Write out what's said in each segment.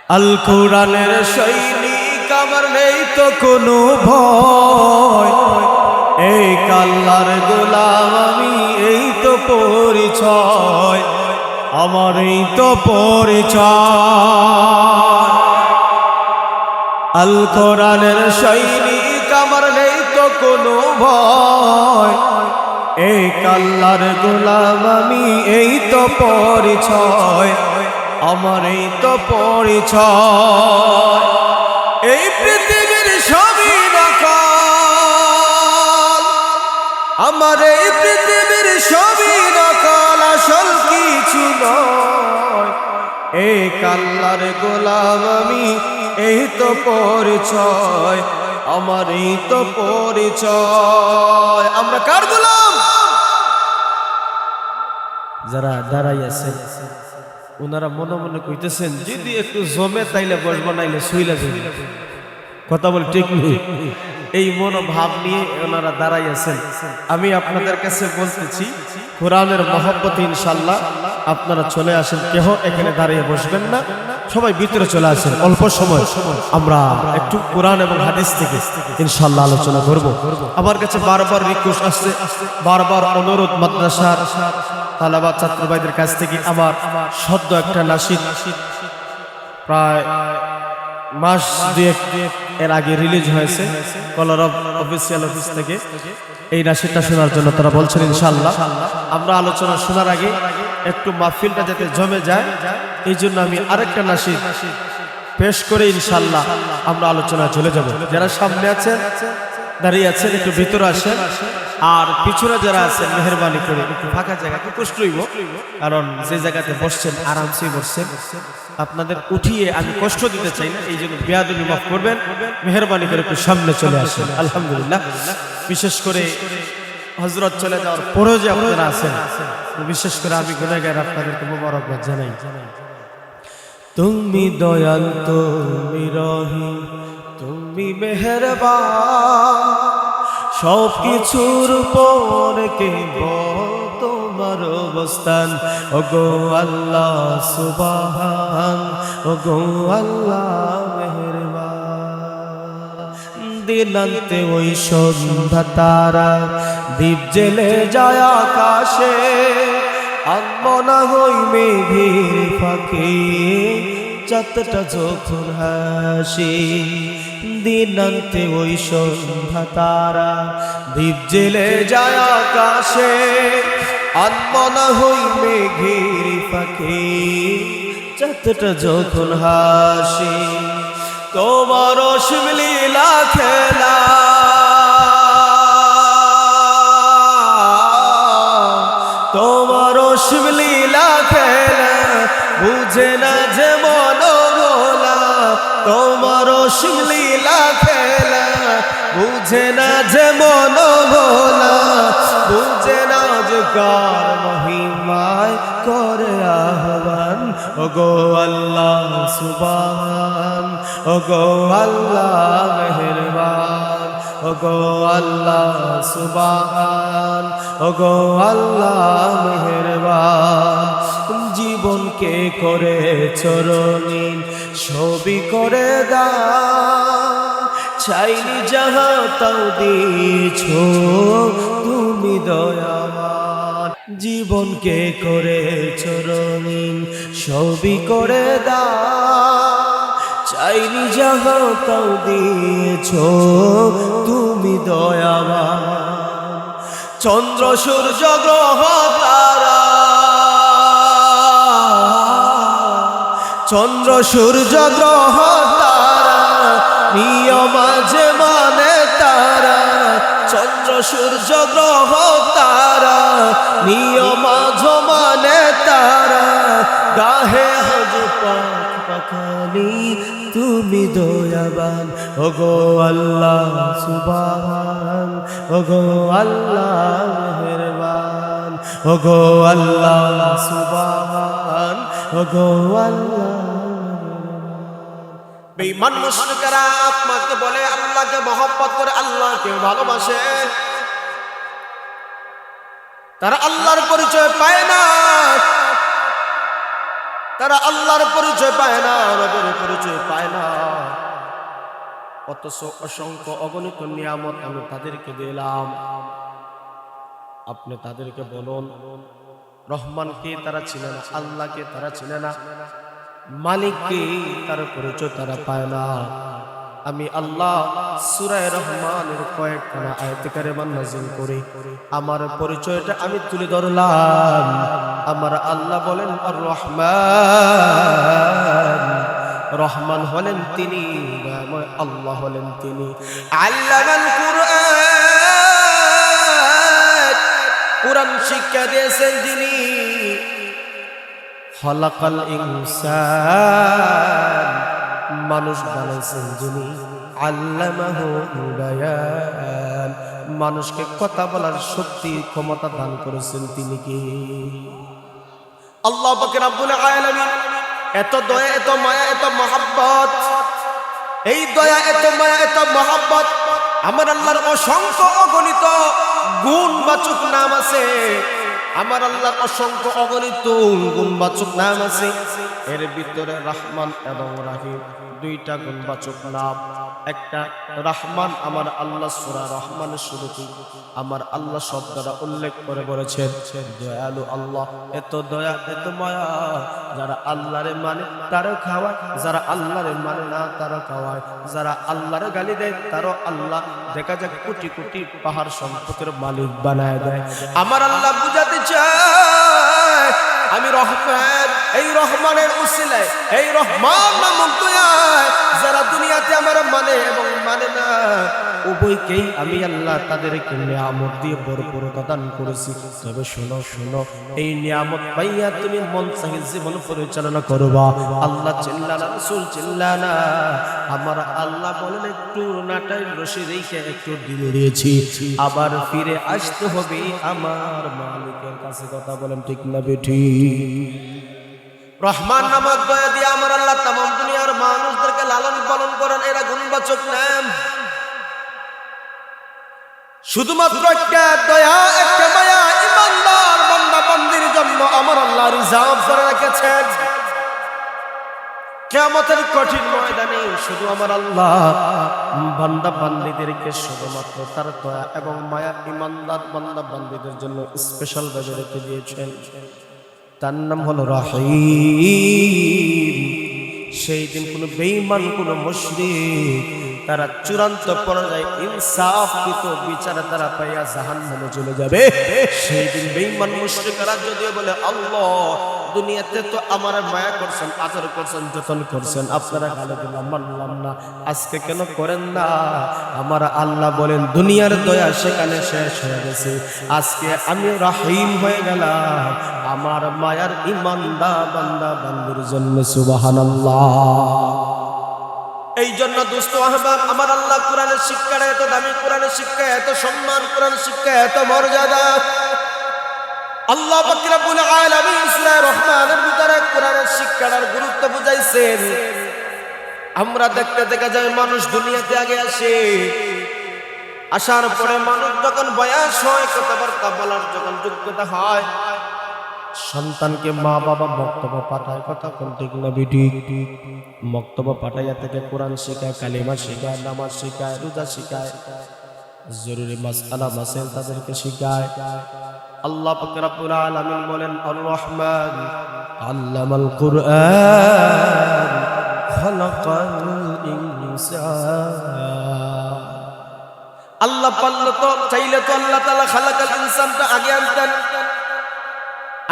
আল কোরআনের সৈনিক আমার নেই তো কোনো ভয়, এই আল্লাহর গোলাম আমি, এই তো পরিচয় আমার, এই তো পরিচয়। আল কোরআনের সৈনিক আমার নেই তো কোনো ভয়, এই আল্লাহর গোলাম আমি, এই তো পরিচয় আমার, এই তো পরিচয়। এই পৃথিবীর সবই নকল, আমার এই পৃথিবীর সবই নকল, আসল কিছু নয়, এই আল্লাহর গোলাম আমি, এই তো পরিচয় আমার, এই তো পরিচয়। আমরা কার গোলাম? যারা দাঁড়াই আছে ওনারা মনে মনে কইতেছেন যদি একটু জমে তাইলে বসবো, নাইলে শুইলা যাবে। কথা বল ঠিক নেই? এই মনোভাব নিয়ে ওনারা দাঁড়াই আছেন। আমি আপনাদের কাছে বলতেছি কোরআনের মহব্বতে ইনশাআল্লাহ আপনারা চলে আসেন, কেহ এখানে দাঁড়িয়ে বসবেন না, সবাই ভিতরে চলে আসেন। অল্প সময় আমরা একটু কোরআন এবং হাদিস থেকে ইনশাআল্লাহ আলোচনা করব। আমার কাছে বারবার রিকোয়েস্ট আসছে, বারবার অনুরোধ, মাদ্রাসার তালাবা ছাত্র ভাইদের কাছ থেকে আমার সদ্য একটা নাশিদ প্রায় মাস দুয়েক এর আগে রিলিজ হয়েছে কলরব অফিসিয়াল অফিস থেকে। এই নাশিদটা শোনার জন্য তারা বলছেন ইনশাআল্লাহ আমরা আলোচনা শোনার আগে একটু মাহফিলটা যাতে জমে যায়, এই জন্য আমি আরেকটা নাশিদ পেশ করে ইনশাআল্লাহ আমরা আলোচনা চলে যাব। যারা সামনে আছেন, দাঁড়িয়ে আছেন, একটু ভিতরে আসেন, আর পিছনে যারা আছেন মেহরবানি করে একটু ফাঁকা জায়গা কষ্ট হইব, কারণ যে জায়গাতে বসছেন আরামসে বসছেন, আপনাদের উঠিয়ে আমি কষ্ট দিতে চাই না, এই জন্য বেয়াদবি মাফ করবেন, মেহরবানি করে একটু সামনে চলে আসেন। আলহামদুলিল্লাহ, বিশেষ করে হযরত চলে যাওয়ার পরেও যে আপনারা আছেন, বিশেষ করে আমি গুনাহগার আপনাদেরকে মোবারকবাদ জানাই। তুমি দয়াল, তুমি রহিম, তুমি মেহেরবান, সব কিছুর উপর কে তোমার অবস্থান। ওগো আল্লাহ সুবহান, ওগো আল্লাহ মেহেরবান। দিনান্তে ওই সন্ধ্যা তারা দীপ জেলে যায় আকাশে, আনমনা হই মেঘের ফাঁকে চাঁদটা যখন হাসে। দিনান্তে ওই সন্ধ্যা তারা দীপ জেলে যায় আকাশে, আনমনা হই মেঘের ফাঁকে চাঁদটা যখন হাসে। তোমার অসীম লীলা খেলা, তোমার অসীম লীলা খেলা বুঝে না যে মন ভোলা, তোমার অসীম লীলা খেলা বুঝে না যে মন ভোলা, বুঝে না যে কার মহিমায় করে আহ্বান। ওগো আল্লাহ সুবহান, ওগো আল্লাহ মেহেরবান, ওগো আল্লাহ সুবহান, ওগো আল্লাহ মেহেরবান। জীবনকে করে চরণীন ছবি করে দাও, চাইনি যাহা তাও দিয়েছো তুমি দয়াবান। জীবনকে করে চরণীন ছবি করে দাও, চাইনি যাহা তাও দিয়েছো তুমি দয়াবান। চন্দ্র সূর্য গ্রহ তারা, চন্দ্র সূর্য গ্রহ তারা নিয়ম যে মানে তারা, চন্দ্র সূর্য গ্রহ তারা নিয়ম মানে তারা, গাহে হজ পাখ পাখালি তুমি দয়াবান। ওগো আল্লাহ সুবহান, ওগো আল্লাহ মেহেরবান, ওগো আল্লাহ সুবহান, ওগো আল্লাহ। বেঈমান মুশরিকরা আপনাকে বলে আল্লাহকে মহব্বত করে, আল্লাহকে ভালোবাসে, তারা আল্লাহর পরিচয় পায় না, তারা আল্লাহর পরিচয় পায় না, রবের পরিচয় অথচ অসংখ্য অগণিত নিয়ামত আমি তাদেরকে দিলাম। আপনি তাদেরকে বলুন, রহমানকে তারা চিনে না, আল্লাহকে তারা চিনে না, মালিককে তার পরিচয় তারা পায় না। আমি আল্লাহ সূরা রহমানের কয়েকখানা আয়াত কারিমা নাযিল করে আমার পরিচয়টা আমি তুলে ধরলাম। আমার আল্লাহ বলেন আর রহমান, রহমান হলেন তিনি, আল্লাহ হলেন তিনি। আল্লামাল কুরআন, কুরআন শিক্ষা দিয়েছেন যিনি। খলাকাল ইনসান, মানুষ বানাইছেন যিনি। আল্লামাহুল বায়ান, মানুষকে কথা বলার শক্তি ক্ষমতা দান করেছেন তিনি কি? আল্লাহ পাক রব্বুল আলামিন এত দয়া, এত মায়া, এত মহব্বত, এই দয়া, এত মায়া, এত মহব্বত আমার আল্লাহর অসংখ্য অগণিত গুণবাচক নাম আছে। আমার আল্লাহর অসংখ্য অগণিত গুণবাচক নাম আছে। এর ভিতরে রহমান এবং রহিম দুইটা গুণবাচক নাম। একটা রহমান, আমার আল্লাহ সূরা রহমানের শুরুতে আমার আল্লাহ শব্দটা উল্লেখ করে বলেছেন দয়ালু আল্লাহ, এত দয়া, এত মায়া। যারা আল্লাহরে মানে তারও খাওয়ায়, যারা আল্লাহরে মানে না তারও খাওয়ায়, যারা আল্লাহরে গালি দেয় তারও আল্লাহ দেখা যায় কোটি কোটি পাহাড় সম্পদের মালিক বানায় দেয়। আমার আল্লাহ বুঝাতে চায় আমি রহমান, এই রহমানের উসিলায়, এই রহমান নামক দয়ায় যারা দুনিয়াতে আমার মানে এবং মানে না, উভয়কেই আমি আল্লাহ তাদেরকে নিয়ামত দিয়ে ভরপুরতা দান করেছি। তবে শোনো শোনো, এই নিয়ামত পাইয়া তুমি মন চাহি জীবন পরিচালনা করবা। আল্লাহ চিল্লানা, রাসূল চিল্লানা। আমার আল্লাহ বলেন একটু নাটাই রশি রেখে একটু ঢিলে দিয়েছি, আবার ফিরে আসতে হবে আমার মালিকের কাছে। কথা বলেন ঠিক না বেঠি? রহমান নামক দয়া দিয়ে আমার আল্লাহ তামাম দুনিয়ার মানুষদেরকে লালন পালন করেন। এরা গুণবাচক নাম। শুধুমাত্র একটা দয়া, একটা মায়া ইমানদার বান্দা বান্দির জন্য আমার আল্লাহ রিজার্ভ করে রেখেছেন। কিয়ামতের কঠিন ময়দানে শুধু আমার আল্লাহ বান্দা বান্দীদেরকে শুধুমাত্র তার দয়া এবং মায়া ইমানদার বান্দা বান্দীদের জন্য স্পেশাল ভাবে রেখে দিয়েছেন। তার নাম হলো রহিম। সেই দিন কোনো বেঈমান, কোনো মুশরিক তারা চূড়ান্ত পর্যায়ে ইনসাফকৃত বিচার তারা পাইয়া জাহান্নামে চলে যাবে। সেই দিন বেঈমান মুশরিকরা যদিও বলে আল্লাহ দুনিয়াতে তো আমার মায়া করছেন, আদর করছেন, যতন করছেন, আপনারা গালে দিলাম মানলাম না, আজকে কেন করেন না? আমার আল্লাহ বলেন দুনিয়ার দয়া সেখানে শেষ হয়ে গেছে, আজকে আমি রহিম হয়ে গেলাম আমার মায়ার ইমানদার বান্দা বান্দির জন্য। সুবহানাল্লাহ। এই জন্য দোস্ত আহবাব, আমার আল্লাহ কোরআনের শিক্ষাটা এত দামি, কোরআনের শিক্ষা এত সম্মান, কোরআনের শিক্ষা এত মর্যাদা। আল্লাহ পাক রব্বুল আলামিন সূরা রহমানের ভিতরে কোরআনের শিক্ষার গুরুত্ব বুঝাইছেন। আমরা দেখতে দেখা যায় মানুষ দুনিয়াতে আগে আসে, আসার পরে মানুষ যখন বয়স হয়, কথাবার্তা বলার যখন যোগ্যতা হয়, সন্তানকে মা বাবা মক্তব্য পাঠায়। কথা কোন ঠিক না বিটি? মক্তব্য পাঠাইয়া থেকে কোরআন শেখায়, কালিমা শেখায়, নামাজ শেখায়, রোজা শেখায়, জরুরি মাসআলা মাসাইল তাদেরকে শেখায়। আল্লাহ পাক রব্বুল আলামিন বলেন আর রহমান আল্লামাল কুরআন খালাকাল ইনসান। আল্লাহ পারলে তো, চাইলে তো আল্লাহ তাআলা খালাকাল ইনসানটা আগে আনতেন।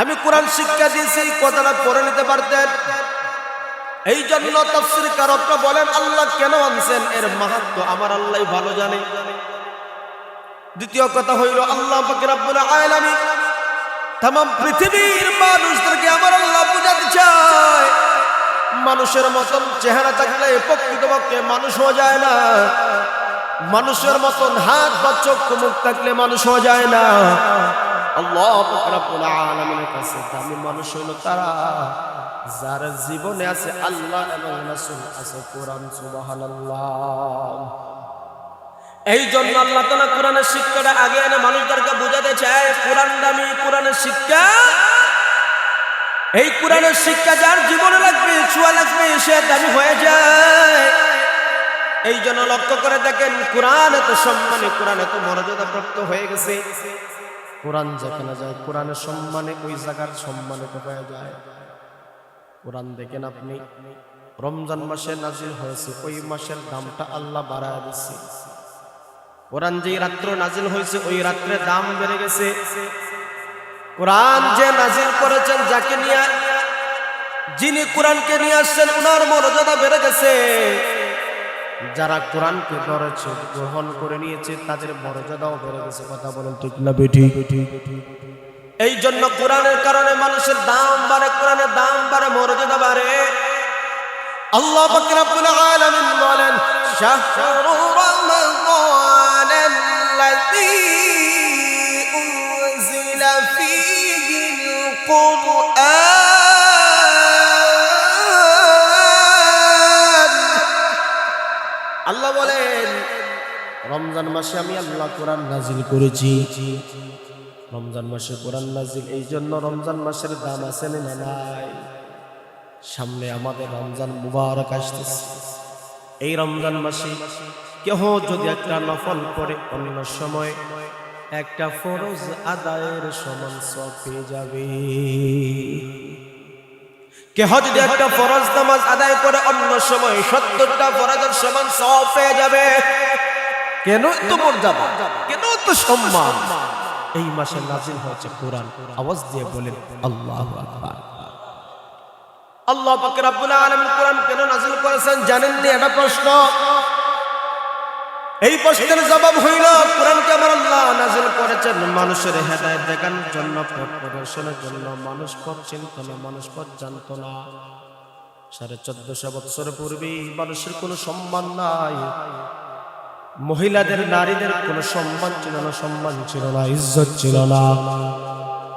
আমি কোরআন শিক্ষা দিয়েছি, এই কথাটা পড়ে নিতে পারতেন। এই জন্য তাফসীর কারকরা বলেন আল্লাহ কেন আনছেন, এর মাহাত্ম্য আমার আল্লাহই ভালো জানে। দ্বিতীয় কথা হইল আল্লাহ পাক রব্বুল আলামিন तमाम পৃথিবীর মানুষদেরকে আমার আল্লাহ বুঝাতে চায় মানুষের মতন চেহারা থাকলে প্রকৃতপক্ষে মানুষ হওয়া যায় না, মানুষের মতন হাত বা চোখ মুখ থাকলে মানুষ হওয়া যায় না। আল্লাহ পাক রব্বুল আলামিনের কাছে দামি মানুষ হলো তারা যার জীবনে আছে আল্লাহ এবং রাসূল আছে কোরআন। সুবহানাল্লাহ। এই জন্য আল্লাহ তাআলা কোরআনের শিক্ষাটা আগে এনে মানুষদেরকে বোঝাতে চায় কোরআন দামি, কোরআনের শিক্ষা। এই কোরআনের শিক্ষা যার জীবনে লাগবে, ছোঁয়া লাগবে, সে দামি হয়ে যায়। এই জন্য লক্ষ্য করে দেখেন কোরআন এত সম্মানে, কোরআন এত মর্যাদা প্রাপ্ত হয়ে গেছে। কোরআন যেখানে যায় কোরআনের সম্মানে ওই জায়গার সম্মানিত হয়ে যায়। কোরআন দেখেন আপনি, রমজান মাসে নাজিল হয়েছে, ওই মাসের দামটা আল্লাহ বাড়ায় দিচ্ছে। কোরআন যেই রাত্রে নাজিল হয়েছে ওই রাত্রে দাম বেড়ে গেছে। কোরআন যে নাজিল করেছেন, যাকে নিয়ে, যিনি কোরআনকে নিয়ে আসছেন, ওনার মর্যাদা বেড়ে গেছে। যারা কোরআনকে ধরেছে, গ্রহণ করে নিয়েছে, তাদের মর্যাদাও বেড়ে গেছে। কথা বলেন ঠিক না বেঠিক? এই জন্য কোরআনের কারণে মানুষের দাম বাড়ে, কোরআনের দাম বাড়ে, মর্যাদা বাড়ে। আল্লাহ পাক রব্বুল আলামিন বলেন, শাহরু রমাদানাল্লাযী উনজিলা ফীহিল কুরআন। আল্লাহ বলেন, রমজান মাসে আমি আল্লাহ কোরআন নাজিল করেছি। রমজান মাসে কোরআন নাজিল, এই জন্য রমজান মাসের দাম আছে না নাই? সামনে আমাদের রমজান মুবারক আসতেছে। এই রমজান মাসে কেহ যদি একটা নফল পড়ে, অন্য সময় একটা ফরজ আদায়ের সমান সওয়াব পেয়ে যাবে। কেহ যদি একটা ফরজ নামাজ আদায় করে, অন্য সময় 70টা ফরজের সমান সওয়াব পেয়ে যাবে। কেন তো মর্যাদা, কেন তো সম্মান? এই মাসে নাজিল হয়েছে কোরআন। আওয়াজ দিয়ে বলেন আল্লাহু আকবার। আল্লাহ পাক রব্বুল আলামিন কোরআন কেন নাজিল করেছেন জানেন নি? এটা প্রশ্ন। এই প্রশ্নের জবাব হইল, কোরআনকে আমার আল্লাহ নাজিল করেছেন মানুষের হেদায়েত দেখানোর জন্য, পথ প্রদর্শনের জন্য। মানুষ পথ চিনত না, মানুষ পথ জানত না। 1450 বছর পূর্বে মানুষের কোনো সম্মান নাই। মহিলাদের, নারীদের কোনো সম্মান ছিল না, সম্মান ছিল না, ইজ্জত ছিল না।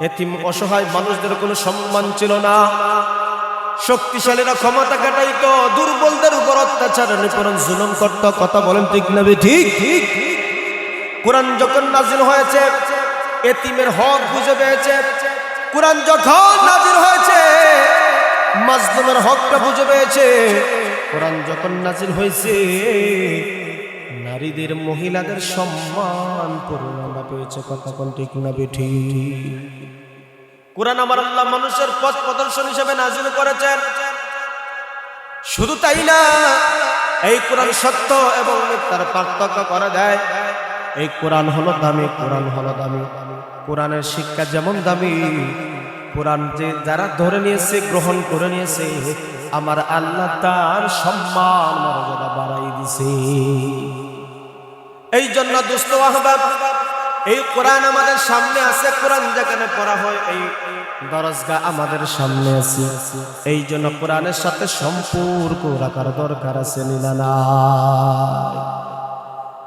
এতিম অসহায় মানুষদের কোনো সম্মান ছিল না। শক্তিশালীরা ক্ষমতা কাটাইতো, দুর্বলদের উপর অত্যাচার, নিপীড়ন, জুলুম করত। কথা বলেন ঠিক না ঠিক? কোরআন যখন নাজিল হয়েছে, এতিমের হক বুঝে পেয়েছে। কোরআন যখন নাজিল হয়েছে, মাজলুমের হকটা বুঝে পেয়েছে। কোরআন যখন নাজিল হয়েছে, নারীদের, মহিলাদের সম্মান পূর্ণতা পেয়েছে। কথা কোন ঠিক না বেঠি? কোরআন আমার আল্লাহ মানুষের পথ প্রদর্শন হিসেবে নাজিল করেছেন। শুধু তাই না, এই কোরআন সত্য এবং মিথ্যার পার্থক্য করে দেয়। এই কোরআন হলো দামি, কোরআন হলো দামি। কোরআনের শিক্ষা যেমন দামি, কোরআন যে যারা ধরে নিয়েছে, গ্রহণ করে নিয়েছে, আমার আল্লাহ তার সম্মান মর্যাদা বাড়াই দিছে। এই জন্য দোস্ত আহবাব, এই কোরআন আমাদের সামনে আছে। কোরআন যেখানে পড়া হয়, এই দরজগা আমাদের সামনে আছে। এই জন্য কোরআনের সাথে সম্পর্ক রাখার দরকার আছে না?